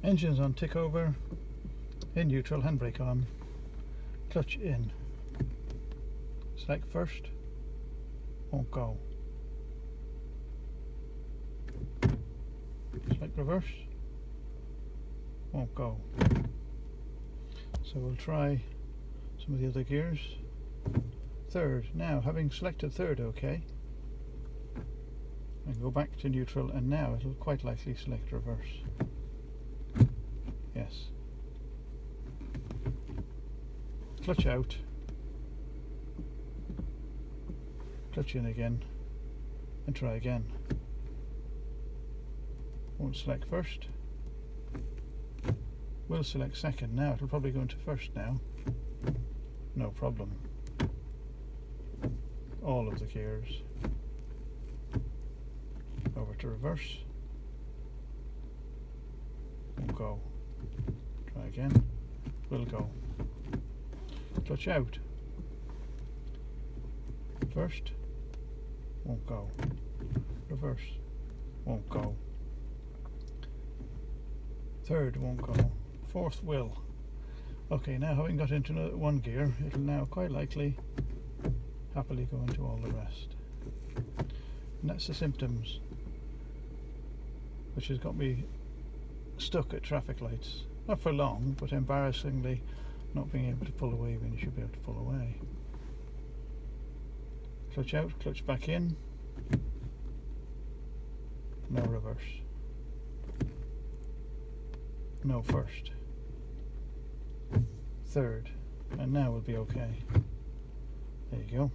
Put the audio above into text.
Engine's on tick over, in neutral, handbrake on, clutch in. Select first, won't go. Select reverse, won't go. So we'll try some of the other gears. Third, now having selected third, okay, and go back to neutral, and now it'll quite likely select reverse. Yes. Clutch out, clutch in again, and try again. Won't select first, will select second. Now it'll probably go into first now, no problem. All of the gears. Over to reverse, won't go. Try again, will go. Clutch out, first, won't go. Reverse, won't go. Third, won't go. Fourth, will. Okay, now having got into one gear, it'll now quite likely happily go into all the rest. And that's the symptoms which has got me stuck at traffic lights. Not for long, but embarrassingly not being able to pull away when you should be able to pull away. Clutch out, clutch back in, no reverse, no first, third, and now we'll be okay. There you go.